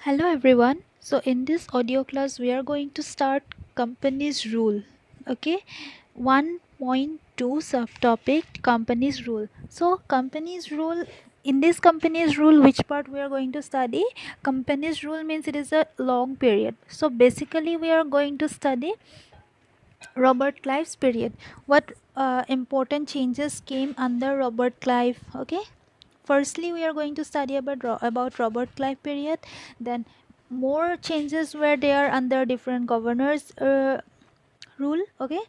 Hello everyone. So in this audio class we are going to start companies rule. Okay? 1.2 subtopic companies rule. So companies rule, in this companies rule, which part we are going to study? Companies rule means it is a long period. So basically we are going to study Robert Clive's period. What important changes came under Robert Clive? Okay? Firstly, we are going to study about Robert Clive period. Then more changes were there under different governors rule. Okay,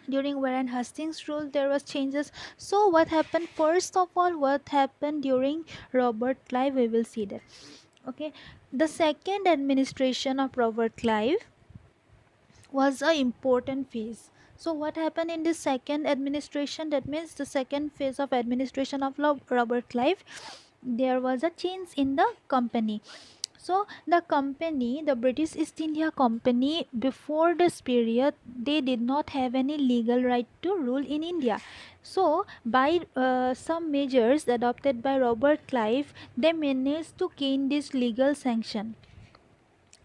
during Warren Hastings rule there was changes. So what happened, first of all, what happened during Robert Clive, we will see that. Okay, the second administration of Robert Clive was a important phase. So what happened in the second administration? That means the second phase of administration of Robert Clive, there was a change in the company. So the company, the British East India Company, before this period they did not have any legal right to rule in India. So by some measures adopted by Robert Clive, they managed to gain this legal sanction.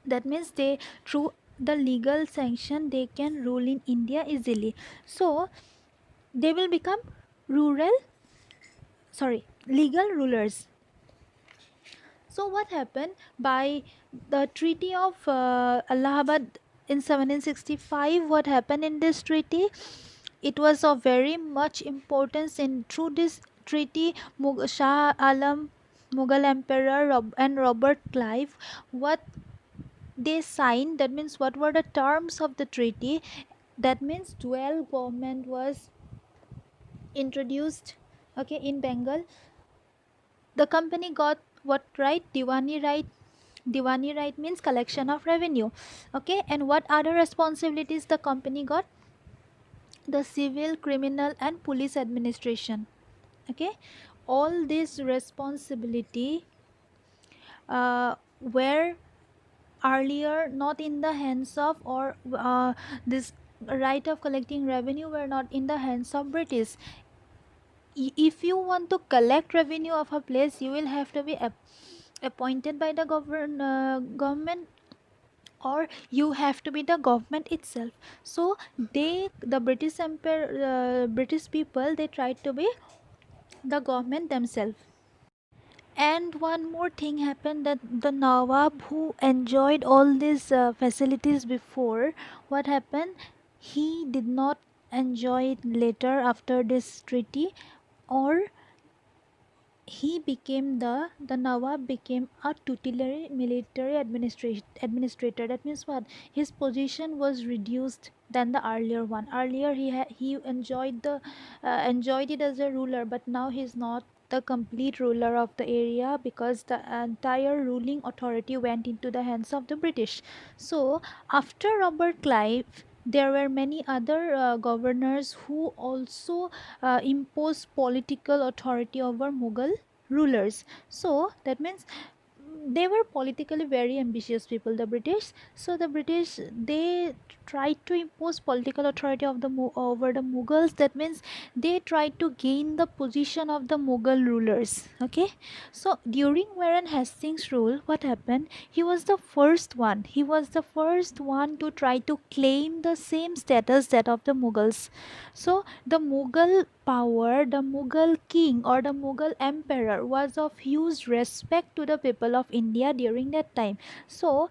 That means they, through the legal sanction, they can rule in India easily. So they will become rural, sorry, legal rulers. So what happened by the treaty of Allahabad in 1765? What happened in this treaty? It was of very much importance. In through this treaty, Shah Alam, Mughal Emperor and Robert Clive, what they signed, that means what were the terms of the treaty? That means dual government was introduced. Okay, in Bengal the company got what right? Diwani right. Diwani right means collection of revenue. Okay, and what other responsibilities the company got? The civil, criminal and police administration. Okay, all this responsibility were earlier not in the hands of, or this right of collecting revenue were not in the hands of British. If you want to collect revenue of a place, you will have to be appointed by the government, or you have to be the government itself. So the British empire, British people, they tried to be the government themselves. And one more thing happened, that the Nawab, who enjoyed all these facilities before, what happened? He did not enjoy it later after this treaty, or he became the Nawab became a tutelary military administrator. That means what? His position was reduced than the earlier one. Earlier he enjoyed it as a ruler, but now he's not the complete ruler of the area, because the entire ruling authority went into the hands of the British. So after Robert Clive, there were many other governors who also imposed political authority over Mughal rulers. So that means they were politically very ambitious people, the British. So the British, they tried to impose political authority of over the Mughals. That means they tried to gain the position of the Mughal rulers. Okay, so during Warren Hastings rule, what happened? He was the first one to try to claim the same status that of the Mughals. So the Mughal power, the Mughal king or the Mughal emperor was of huge respect to the people of India during that time. So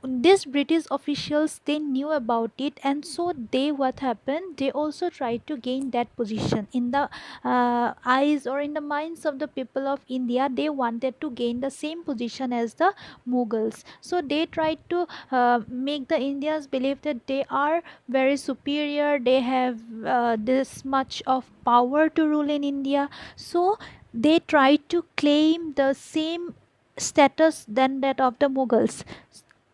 these British officials, they knew about it, and so they, what happened, they also tried to gain that position in the eyes or in the minds of the people of India. They wanted to gain the same position as the Mughals. So they tried to make the Indians believe that they are very superior, they have this much of power to rule in India. So they tried to claim the same status than that of the Mughals.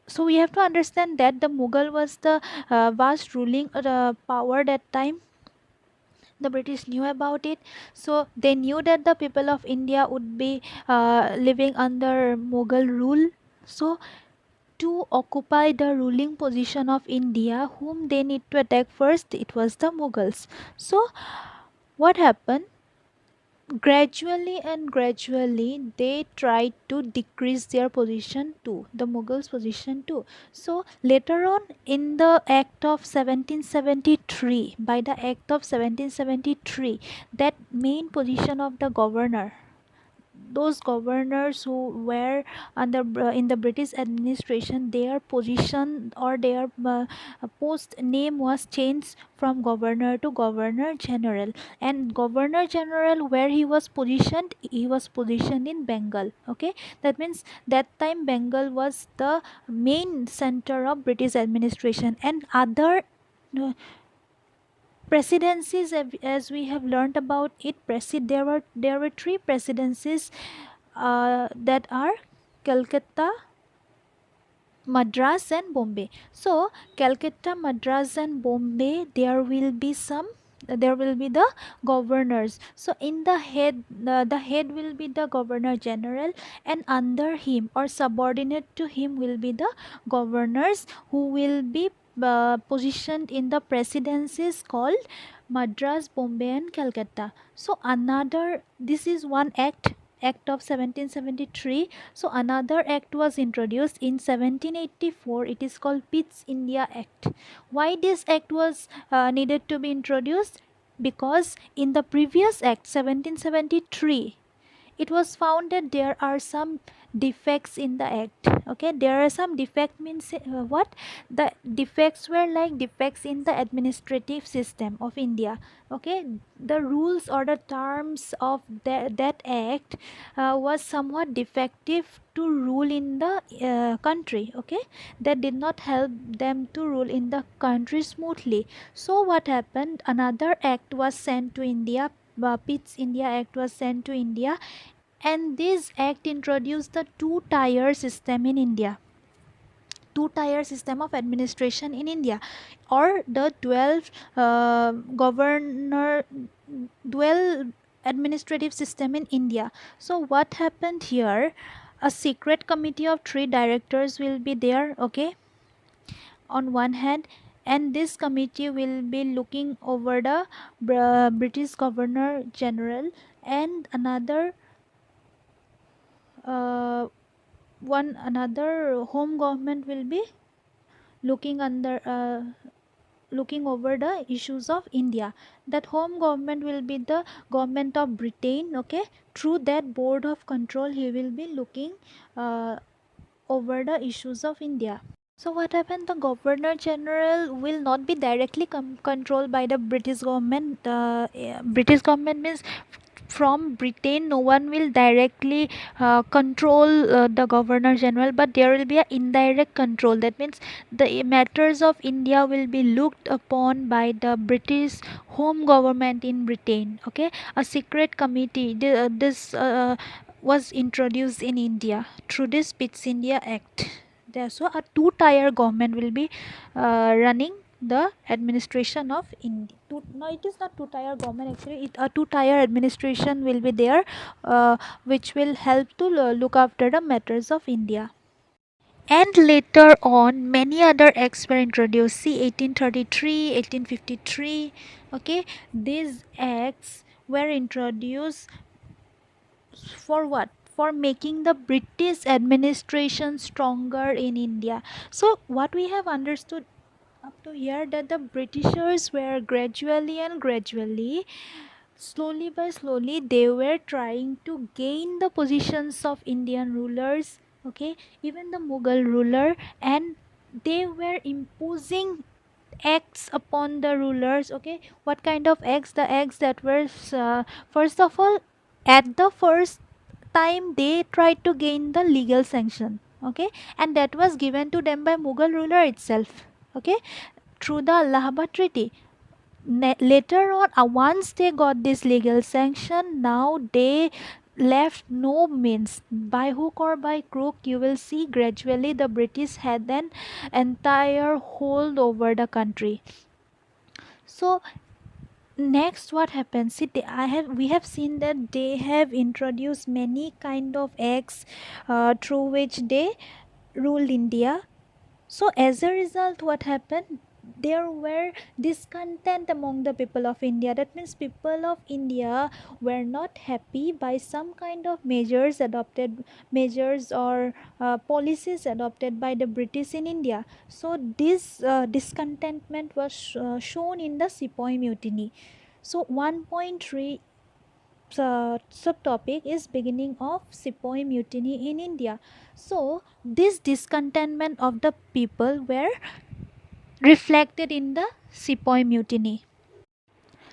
So we have to understand that the Mughal was the vast ruling power that time. The British knew about it, so they knew that the people of India would be living under Mughal rule. So to occupy the ruling position of India, whom they need to attack first, it was the Mughals. So what happened? gradually they tried to decrease their position too, the Mughals position too. So later on in the act of 1773, by the act of 1773, that main position of the governor, those governors who were under in the British administration, their position or their post name was changed from governor to governor general. And governor general, where he was positioned in Bengal. Okay, that means that time Bengal was the main center of British administration, and other uh, presidencies, as we have learned about it, there were three presidencies that are Calcutta, Madras and Bombay. So Calcutta, Madras and Bombay, there will be the governors. So in the head will be the governor general, and under him or subordinate to him will be the governors who will be positioned in the presidencies called Madras, Bombay and Calcutta. So another, this is one act of 1773. So another act was introduced in 1784. It is called Pitt's India Act. Why this act was needed to be introduced? Because in the previous act, 1773, it was found that there are some defects in the act. Okay, there are some defect means what? The defects were like defects in the administrative system of India. Okay, the rules or the terms of that act was somewhat defective to rule in the country. Okay, that did not help them to rule in the country smoothly. So what happened? Another act was sent to India. Pitt's India Act was sent to India, and this act introduced the two-tier system in India, two-tier system of administration in India, or the 12 governor, 12 administrative system in India. So what happened here? A secret committee of three directors will be there, okay, on one hand, and this committee will be looking over the British Governor General, and uh, another home government will be looking under looking over the issues of India. That home government will be the government of Britain. Okay, through that board of control he will be looking uh, over the issues of India. So what happened? The governor general will not be directly controlled by the British government. British government means from Britain, no one will directly control the governor general, but there will be an indirect control. That means the matters of India will be looked upon by the British home government in Britain. Okay, a secret committee. This was introduced in India through this Pitt's India Act. There, so a two-tier government will be running the administration of India. No, it is not two-tier government actually. A two-tier administration will be there, which will help to look after the matters of India. And later on, many other acts were introduced. See, 1833, 1853. Okay, these acts were introduced for what? For making the British administration stronger in India. So what we have understood up to here, that the Britishers were gradually, slowly by slowly, they were trying to gain the positions of Indian rulers. Okay, even the Mughal ruler, and they were imposing acts upon the rulers. Okay, what kind of acts? The acts that were first of all, at the first time they tried to gain the legal sanction. Okay, and that was given to them by Mughal ruler itself. Okay, through the Allahabad Treaty. Later on, once they got this legal sanction, now they left no means. By hook or by crook, you will see gradually the British had an entire hold over the country. So next what happens? See, we have seen that they have introduced many kind of acts through which they ruled India. So as a result, what happened? there were discontent among the people of India. That means people of India were not happy by some kind of measures or policies adopted by the British in India. So this discontentment was shown in the Sepoy mutiny. So 1.3 subtopic is beginning of Sepoy mutiny in India. So this discontentment of the people were reflected in the Sepoy mutiny.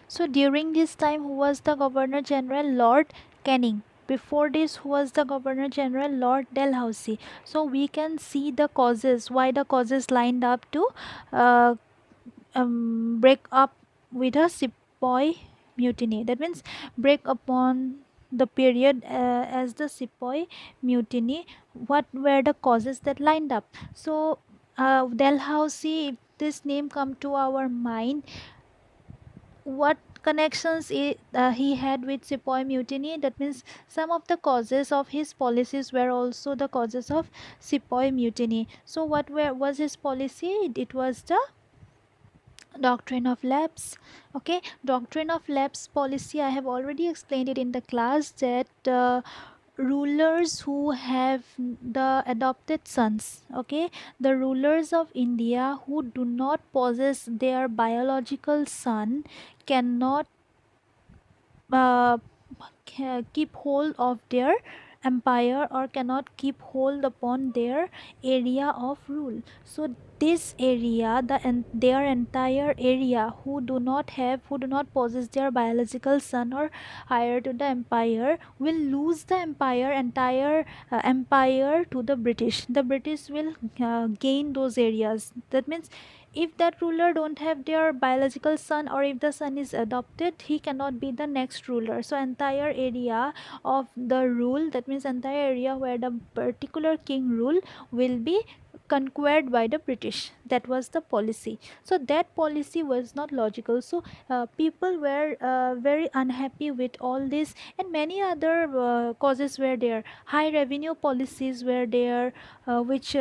So during this time, who was the Governor General? Lord Canning. Before this, who was the Governor General? Lord Dalhousie. So we can see the causes, why the causes lined up to uh, break up with a Sepoy mutiny. That means break upon the period as the Sepoy mutiny. What were the causes that lined up? So Dalhousie, if this name come to our mind, what connections he had with Sepoy mutiny? That means some of the causes of his policies were also the causes of Sepoy mutiny. So what was his policy? It was the doctrine of lapse. Okay, doctrine of lapse policy, I have already explained it in the class, that rulers who have the adopted sons, okay, the rulers of India who do not possess their biological son cannot uh, keep hold of their empire or cannot keep hold upon their area of rule. So this area, their entire area, who do not possess their biological son or heir to the empire, will lose the entire empire to the British. The British will gain those areas. That means if that ruler don't have their biological son, or if the son is adopted, he cannot be the next ruler. So entire area of the rule, that means entire area where the particular king rule, will be conquered by the British. That was the policy. So that policy was not logical. So people were very unhappy with all this, and many other causes were there. High revenue policies were there, which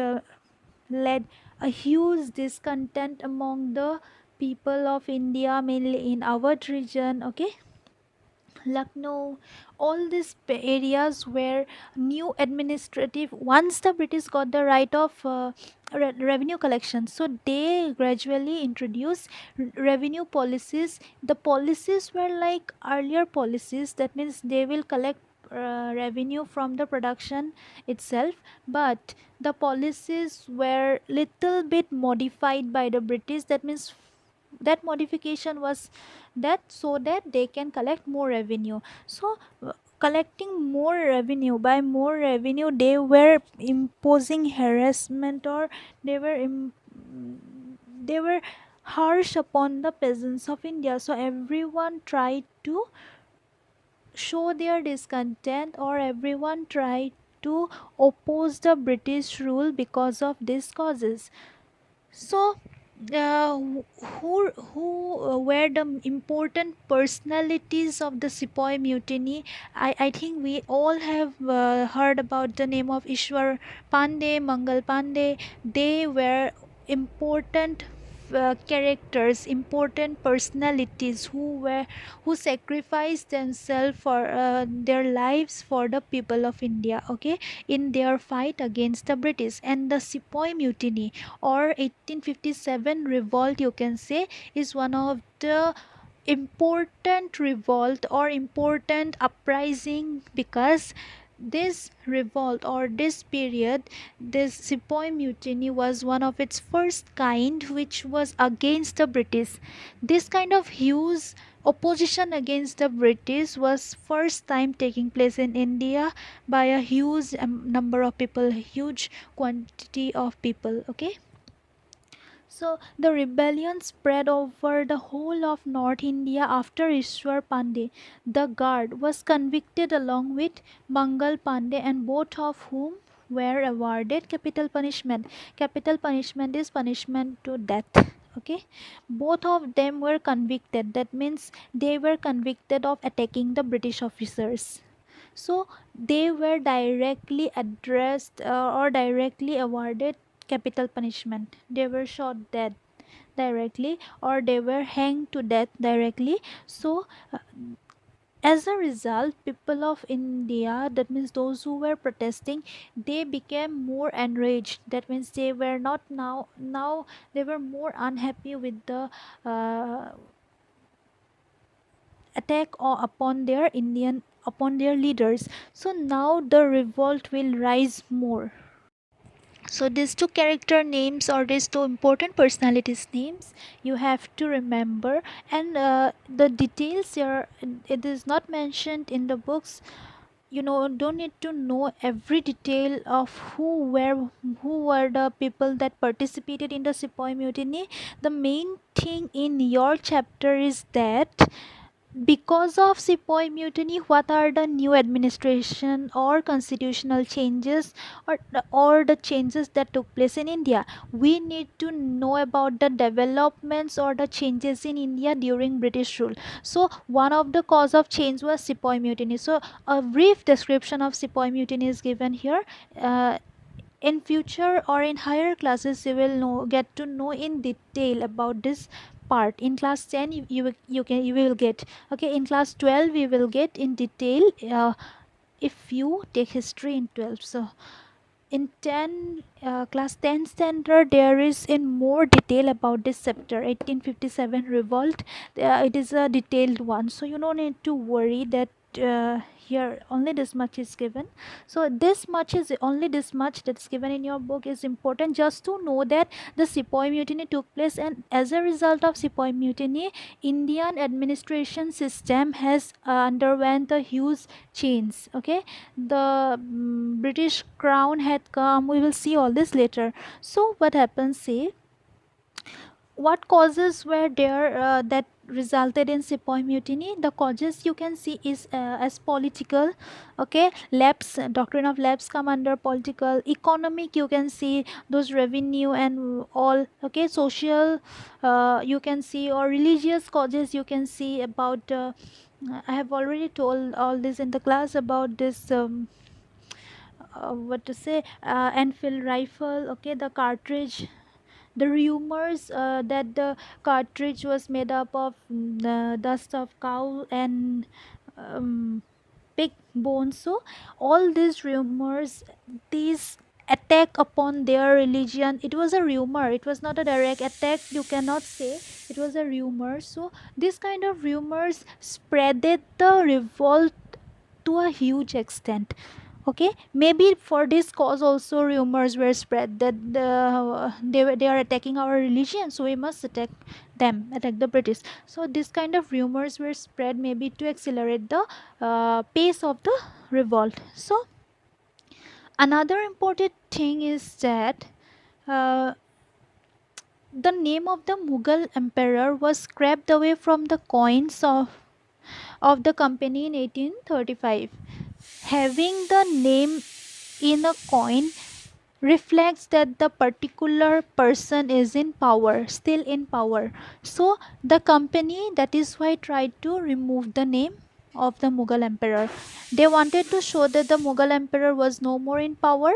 led a huge discontent among the people of India, mainly in Awadh region. Okay, Lucknow, all these areas where new administrative, once the British got the right of revenue collection, so they gradually introduced revenue policies. The policies were like earlier policies, that means they will collect revenue from the production itself, but the policies were little bit modified by the British. That means that modification was that so that they can collect more revenue. So collecting more revenue, by more revenue they were imposing harassment, or they were they were harsh upon the peasants of India. So everyone tried to show their discontent, or everyone tried to oppose the British rule because of these causes. So, who were the important personalities of the Sepoy mutiny? I think we all have heard about the name of Ishwar Pandey, Mangal Pandey. They were important characters, important personalities who sacrificed themselves for their lives for the people of India. Okay, in their fight against the British. And the Sepoy mutiny, or 1857 revolt, you can say, is one of the important revolt or important uprising, because this revolt or this period, this Sepoy mutiny, was one of its first kind which was against the British. This kind of huge opposition against the British was first time taking place in India by a huge number of people, huge quantity of people. Okay, so the rebellion spread over the whole of North India after Ishwar Pandey, the guard, was convicted along with Mangal Pandey, and both of whom were awarded capital punishment. Capital punishment is punishment to death. Okay, both of them were convicted. That means they were convicted of attacking the British officers. So they were directly addressed or directly awarded capital punishment. They were shot dead. directly, or they were hanged to death directly. So as a result, people of India, that means those who were protesting, they became more enraged. That means they were not now they were more unhappy with the uh, attack upon their Indian, upon their leaders. So now the revolt will rise more. So these two character names, or these two important personalities names, you have to remember. And the details here, it is not mentioned in the books. You know, don't need to know every detail of who were the people that participated in the Sepoy mutiny. The main thing in your chapter is that because of Sepoy mutiny, what are the new administration or constitutional changes, or the changes that took place in India? We need to know about the developments or the changes in India during British rule. So one of the cause of change was Sepoy mutiny. So a brief description of Sepoy mutiny is given here. Uh, in future or in higher classes, you will get to know in detail about this part. In class 10, you will get, okay. In class 12 we will get in detail, if you take history in 12. So in 10, class 10 standard, there is in more detail about this chapter, 1857 revolt. It is a detailed one, so you don't need to worry that here only this much is given. So this much is only this much that's given in your book is important, just to know that the Sepoy mutiny took place, and as a result of Sepoy mutiny, Indian administration system has underwent a huge change. Okay, the British crown had come. We will see all this later. So what happens, say, what causes were there that resulted in Sepoy mutiny? The causes you can see is as political. Okay, lapse, doctrine of lapse come under political. Economic, you can see those revenue and all. Okay, social, you can see, or religious causes you can see about. I have already told all this in the class about this. What to say, Enfield rifle. Okay, the cartridge, the rumors that the cartridge was made up of dust of cow and um, pig bones. So all these rumors, these attack upon their religion, it was a rumor, it was not a direct attack, you cannot say, it was a rumor. So this kind of rumors spreaded the revolt to a huge extent. Okay, maybe for this cause also rumors were spread that they are attacking our religion, so we must attack them, attack the British. So this kind of rumors were spread, maybe to accelerate the pace of the revolt. So another important thing is that uh, the name of the Mughal emperor was scraped away from the coins of the company in 1835. Having the name in a coin reflects that the particular person is in power, still in power. So the company, that is why, tried to remove the name of the Mughal emperor. They wanted to show that the Mughal emperor was no more in power,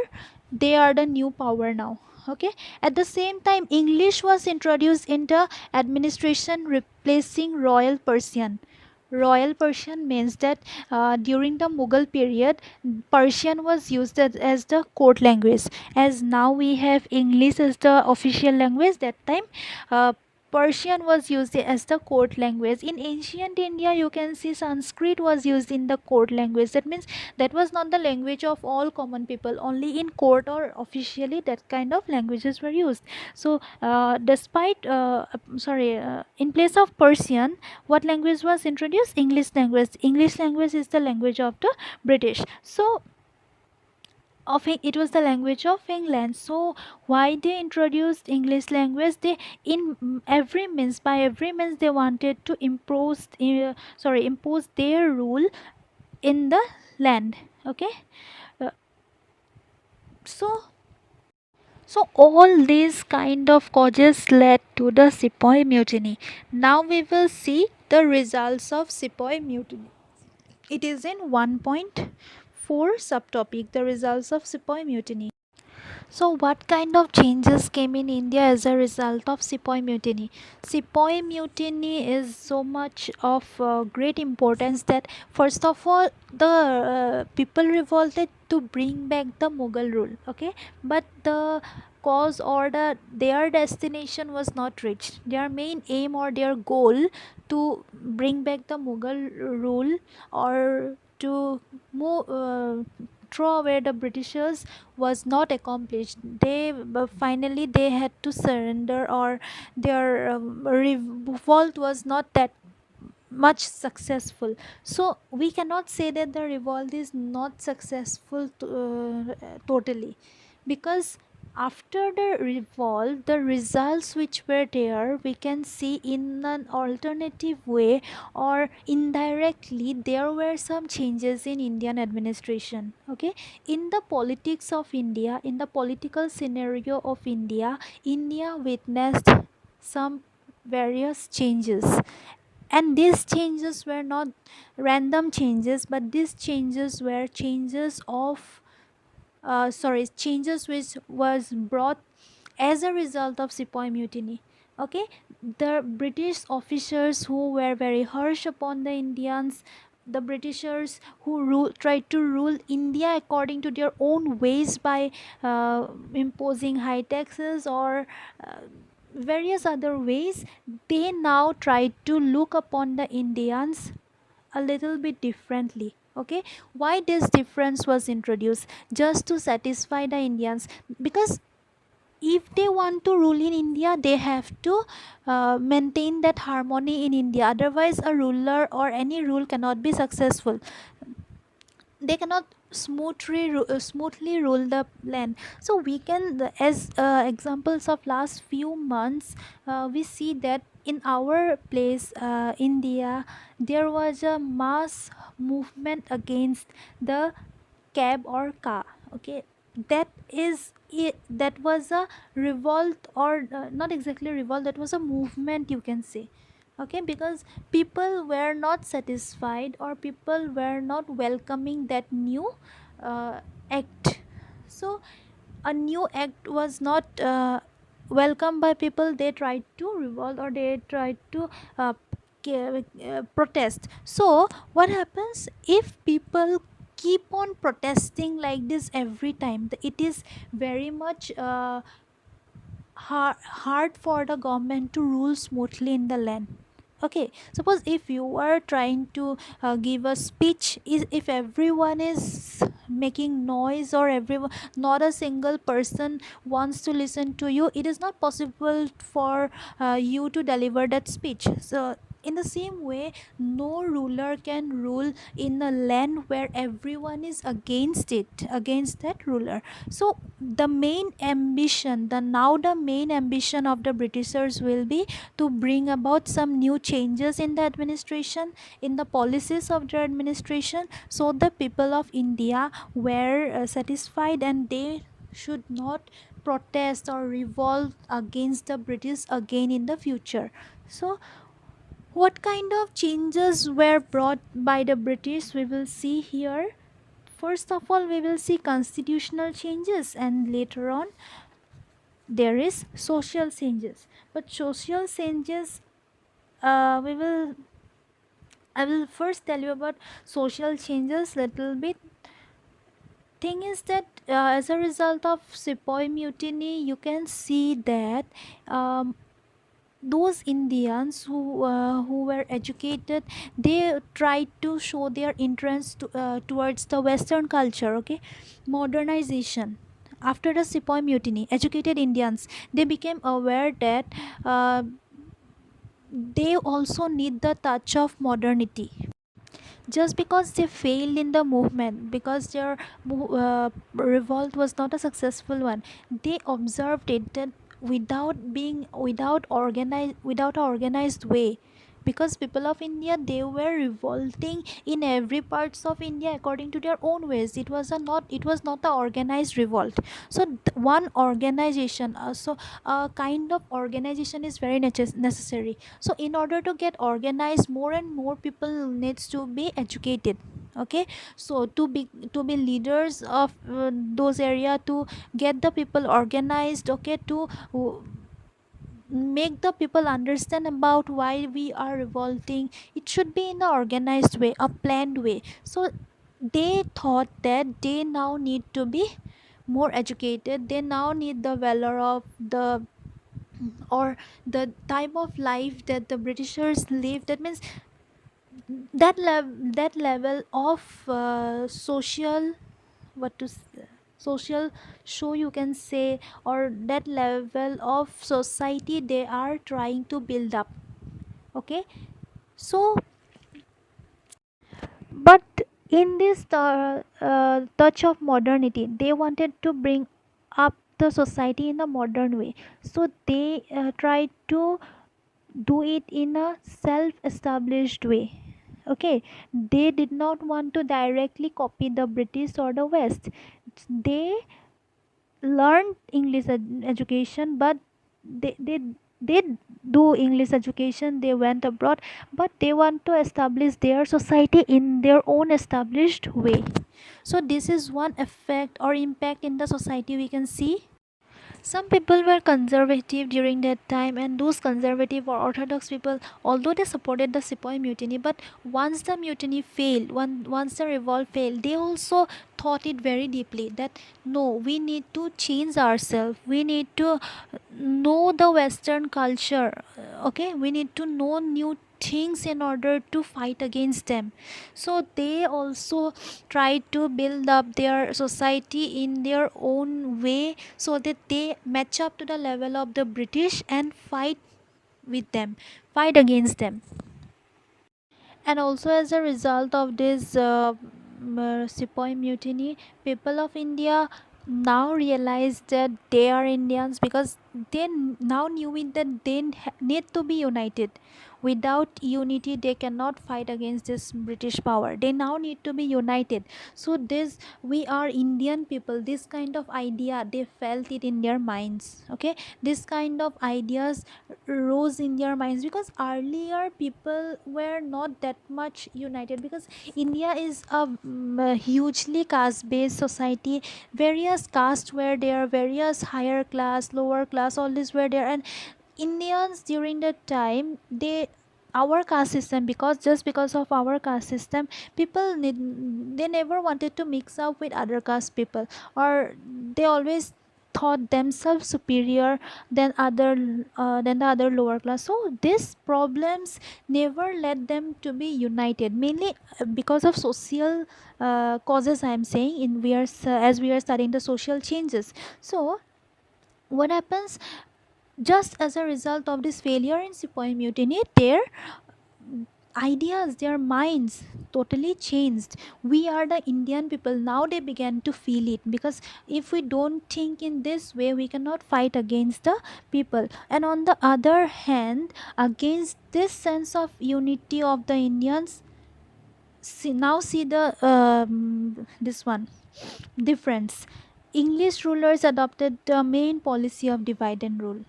they are the new power now. Okay, at the same time, English was introduced in the administration, replacing Royal Persian. Royal Persian means that during the Mughal period, Persian was used as the court language. As now we have English as the official language, that time Persian was used as the court language. In ancient India, you can see Sanskrit was used in the court language. That means that was not the language of all common people. Only in court or officially that kind of languages were used. So, in place of Persian, what language was introduced? English language. English language is the language of the British. So it was the language of England. So why they introduced English language? They, in every means, by every means, they wanted to impose their rule in the land. Okay, uh, so all these kind of causes led to the Sepoy mutiny. Now we will see the results of Sepoy mutiny. It is in 1.4 subtopic, the results of Sepoy mutiny. So, what kind of changes came in India as a result of Sepoy mutiny? Sepoy mutiny is so much of great importance that, first of all, the people revolted to bring back the Mughal rule. Okay, but the cause or their destination was not reached. Their main aim or their goal to bring back the Mughal rule or to move. Throw away the Britishers was not accomplished. They finally they had to surrender, or their revolt was not that much successful. So we cannot say that the revolt is not successful totally, because after the revolt the results which were there we can see in an alternative way, or indirectly there were some changes in Indian administration. Okay, in the politics of India, in the political scenario of India, India witnessed some various changes, and these changes were not random changes, but these changes were changes of changes which was brought as a result of Sepoy mutiny. Okay, the British officers who were very harsh upon the Indians, the Britishers who tried to rule India according to their own ways by imposing high taxes or uh, various other ways, they now tried to look upon the Indians a little bit differently. Okay, why this difference was introduced? Just to satisfy the Indians, because if they want to rule in India, they have to maintain that harmony in India. Otherwise, a ruler or any rule cannot be successful. They cannot smoothly rule the land. So we can, as examples of last few months, we see that in our place, India, there was a mass movement against the cab or car. Okay, that is it, that was a revolt, or not exactly revolt, that was a movement, you can say. Okay, because people were not satisfied, or people were not welcoming that new act. So a new act was not welcomed by people. They tried to revolt, or they tried to uh, protest. So what happens if people keep on protesting like this every time? It is very much hard for the government to rule smoothly in the land. Okay, suppose if you are trying to give a speech, if everyone is making noise, or everyone, not a single person wants to listen to you, it is not possible for you to deliver that speech. So in the same way, no ruler can rule in a land where everyone is against it, against that ruler. So the main ambition of the Britishers will be to bring about some new changes in the administration, in the policies of their administration, so the people of India were satisfied, and they should not protest or revolt against the British again in the future. So what kind of changes were brought by the British, we will see here. First of all, we will see constitutional changes, and later on there is social changes. But social changes, we will I will first tell you about social changes little bit. Thing is that as a result of Sepoy mutiny, you can see that um, those Indians who were educated, they tried to show their interest towards the Western culture. Okay, modernization. After the Sepoy mutiny, educated Indians, they became aware that uh, they also need the touch of modernity. Just because they failed in the movement, because their revolt was not a successful one, they observed it that without a organized way, because people of India, they were revolting in every parts of India according to their own ways. It was not a organized revolt. So one organization, so a kind of organization is very necessary. So in order to get organized, more and more people needs to be educated. Okay, so to be leaders of those area, to get the people organized, okay, to make the people understand about why we are revolting. It should be in an organized way, a planned way. So they thought that they now need to be more educated, they now need the valor of the, or the type of life that the Britishers lived. That means that level of social, what to social show, you can say, or that level of society they are trying to build up. Okay, so but in this touch of modernity, they wanted to bring up the society in a modern way. So they tried to do it in a self established way. Okay, they did not want to directly copy the British or the West. They learned English education, but they did do English education, they went abroad, but they want to establish their society in their own established way. So this is one effect or impact in the society we can see. Some people were conservative during that time, and those conservative or orthodox people, although they supported the Sepoy mutiny, but once the mutiny failed, once the revolt failed, they also thought it very deeply that no, we need to change ourselves. We need to know the Western culture. Okay, we need to know new things in order to fight against them. So they also try to build up their society in their own way, so that they match up to the level of the British and fight with them, fight against them. And also, as a result of this Sepoy mutiny, people of India now realize that they are Indians, because they now knew it that they need to be united. Without unity, they cannot fight against this British power. They now need to be united. So this, we are Indian people, this kind of idea, they felt it in their minds. Okay, this kind of ideas rose in their minds, because earlier people were not that much united, because India is a hugely caste based society. Various castes were there, various higher class, lower class, all these were there. And Indians during that time, they, our caste system, because just because of our caste system, people need, they never wanted to mix up with other caste people, or they always thought themselves superior than than the other lower class. So these problems never led them to be united, mainly because of social causes, I am saying, in we are as we are studying the social changes. So what happens, just as a result of this failure in Sepoy mutiny, their ideas, their minds totally changed. We are the Indian people, now they began to feel it, because if we don't think in this way, we cannot fight against the people. And on the other hand, against this sense of unity of the Indians, see the this one difference. English rulers adopted the main policy of divide and rule.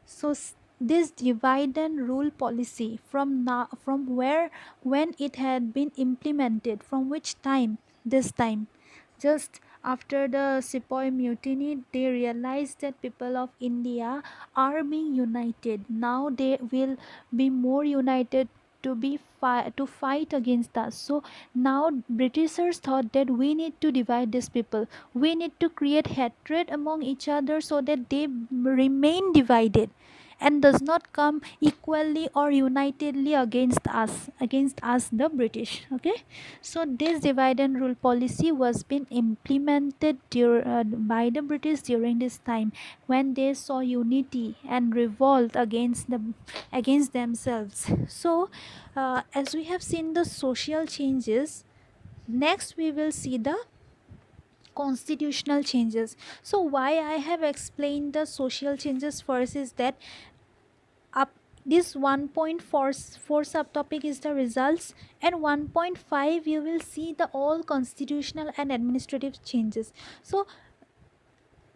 So this divide and rule policy, from now, from where, when it had been implemented, from which time, this time, just after the Sepoy mutiny, they realized that people of India are being united. Now they will be more united to be to fight against us. So now Britishers thought that we need to divide these people. We need to create hatred among each other, so that they remain divided and does not come equally or unitedly against us the British. Okay, so this divide and rule policy was being implemented by the British during this time, when they saw unity and revolt against themselves. So as we have seen the social changes, next we will see the constitutional changes. So why I have explained the social changes first is that up This 1.44 subtopic is the results, and 1.5 you will see the all constitutional and administrative changes. So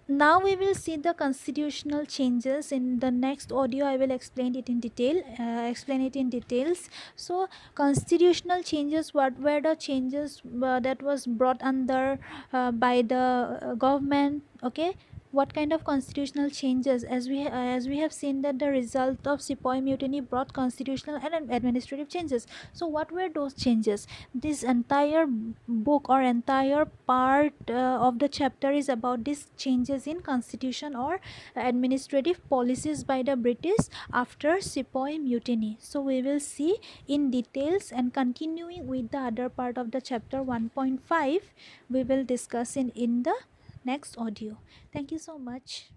now we will see the constitutional changes. In the next audio I will explain it in detail, explain it in details. So constitutional changes, what were the changes that was brought under by the government, okay. What kind of constitutional changes, as we have seen that the result of Sepoy mutiny brought constitutional and administrative changes. So what were those changes? This entire book or entire part of the chapter is about these changes in constitution or administrative policies by the British after Sepoy mutiny. So we will see in details, and continuing with the other part of the chapter 1.5 we will discuss in the next audio. Thank you so much.